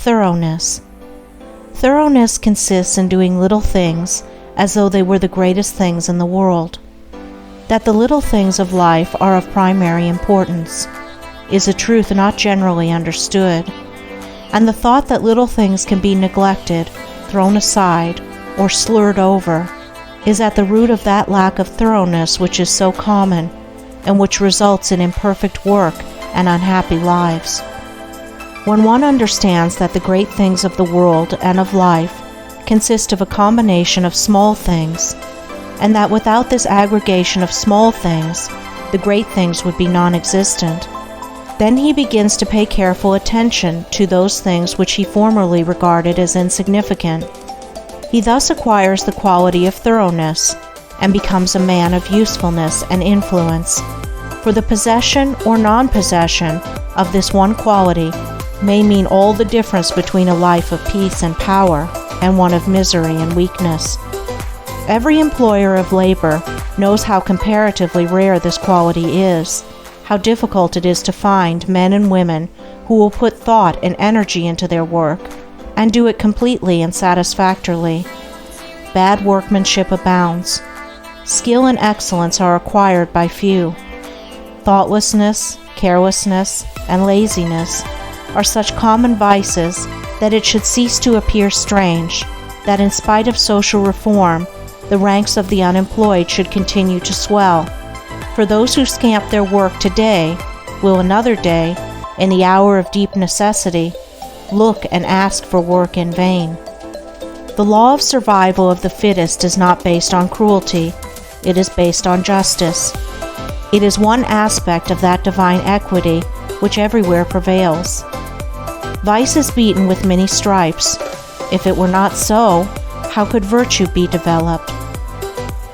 Thoroughness. Thoroughness consists in doing little things as though they were the greatest things in the world. That the little things of life are of primary importance is a truth not generally understood, and the thought that little things can be neglected, thrown aside, or slurred over is at the root of that lack of thoroughness which is so common and which results in imperfect work and unhappy lives. When one understands that the great things of the world and of life consist of a combination of small things, and that without this aggregation of small things, the great things would be non-existent, then he begins to pay careful attention to those things which he formerly regarded as insignificant. He thus acquires the quality of thoroughness and becomes a man of usefulness and influence, for the possession or non-possession of this one quality may mean all the difference between a life of peace and power and one of misery and weakness. Every employer of labor knows how comparatively rare this quality is, how difficult it is to find men and women who will put thought and energy into their work and do it completely and satisfactorily. Bad workmanship abounds. Skill and excellence are acquired by few. Thoughtlessness, carelessness, and laziness are such common vices that it should cease to appear strange that in spite of social reform, the ranks of the unemployed should continue to swell, for those who scamp their work today will another day, in the hour of deep necessity, look and ask for work in vain. The law of survival of the fittest is not based on cruelty, it is based on justice. It is one aspect of that divine equity which everywhere prevails. Vice is beaten with many stripes. If it were not so, how could virtue be developed?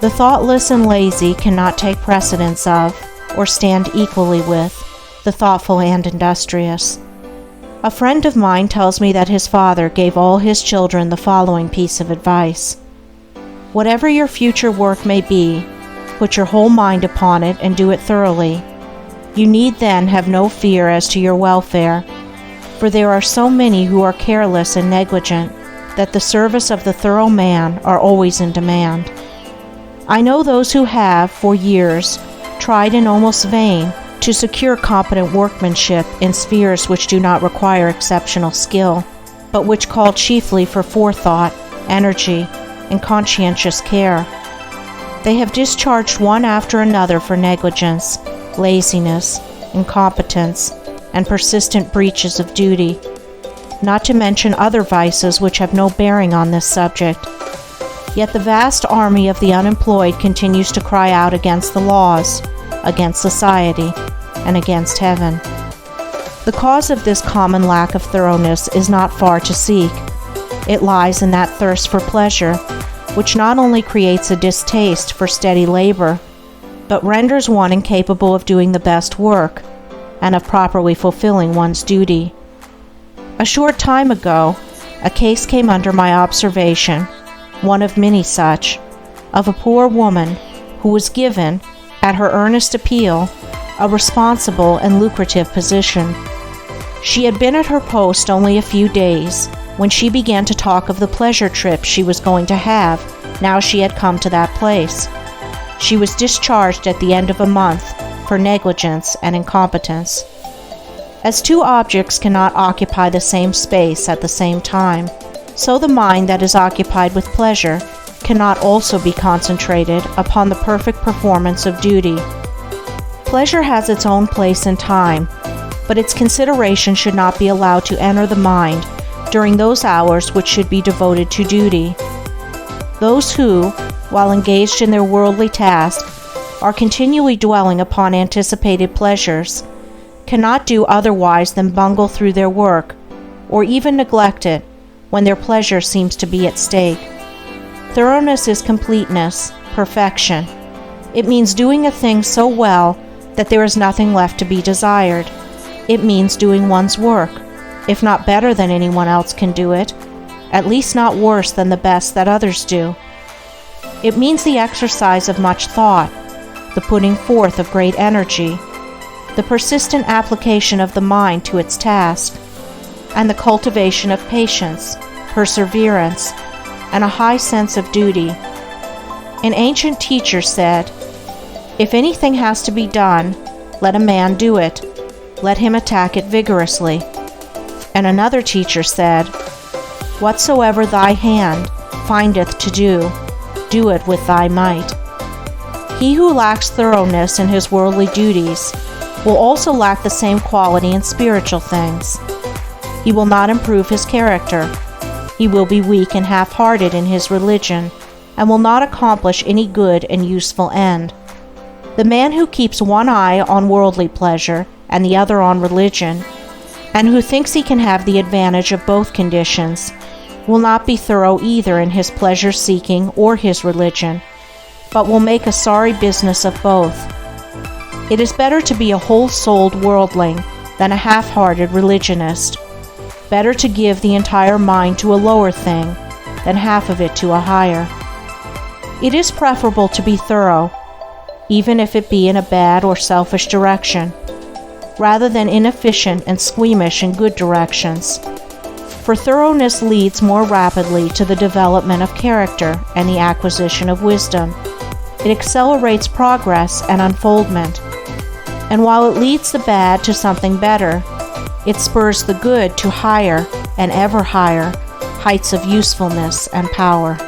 The thoughtless and lazy cannot take precedence of, or stand equally with, the thoughtful and industrious. A friend of mine tells me that his father gave all his children the following piece of advice. Whatever your future work may be, put your whole mind upon it and do it thoroughly. You need then have no fear as to your welfare, for there are so many who are careless and negligent that the service of the thorough man are always in demand. I know those who have, for years, tried in almost vain to secure competent workmanship in spheres which do not require exceptional skill, but which call chiefly for forethought, energy, and conscientious care. They have discharged one after another for negligence, laziness, incompetence, and persistent breaches of duty, not to mention other vices which have no bearing on this subject. Yet the vast army of the unemployed continues to cry out against the laws, against society, and against heaven. The cause of this common lack of thoroughness is not far to seek. It lies in that thirst for pleasure, which not only creates a distaste for steady labor, but renders one incapable of doing the best work, and of properly fulfilling one's duty. A short time ago, a case came under my observation, one of many such, of a poor woman who was given, at her earnest appeal, a responsible and lucrative position. She had been at her post only a few days when she began to talk of the pleasure trip she was going to have now she had come to that place. She was discharged at the end of a month for negligence and incompetence. As two objects cannot occupy the same space at the same time, so the mind that is occupied with pleasure cannot also be concentrated upon the perfect performance of duty. Pleasure has its own place and time, but its consideration should not be allowed to enter the mind during those hours which should be devoted to duty. Those who, while engaged in their worldly task, are continually dwelling upon anticipated pleasures, cannot do otherwise than bungle through their work, or even neglect it, when their pleasure seems to be at stake. Thoroughness is completeness, perfection. It means doing a thing so well that there is nothing left to be desired. It means doing one's work, if not better than anyone else can do it, at least not worse than the best that others do. It means the exercise of much thought, the putting forth of great energy, the persistent application of the mind to its task. and the cultivation of patience, perseverance, and a high sense of duty. An ancient teacher said, "If anything has to be done, let a man do it. Let him attack it vigorously." And another teacher said, "Whatsoever thy hand findeth to do, do it with thy might." He who lacks thoroughness in his worldly duties will also lack the same quality in spiritual things. He will not improve his character. He will be weak and half-hearted in his religion, and will not accomplish any good and useful end. The man who keeps one eye on worldly pleasure and the other on religion, and who thinks he can have the advantage of both conditions, will not be thorough either in his pleasure-seeking or his religion, but will make a sorry business of both. It is better to be a whole-souled worldling than a half-hearted religionist. Better to give the entire mind to a lower thing than half of it to a higher. It is preferable to be thorough, even if it be in a bad or selfish direction, rather than inefficient and squeamish in good directions. For thoroughness leads more rapidly to the development of character and the acquisition of wisdom. It accelerates progress and unfoldment. And while it leads the bad to something better, it spurs the good to higher and ever higher heights of usefulness and power.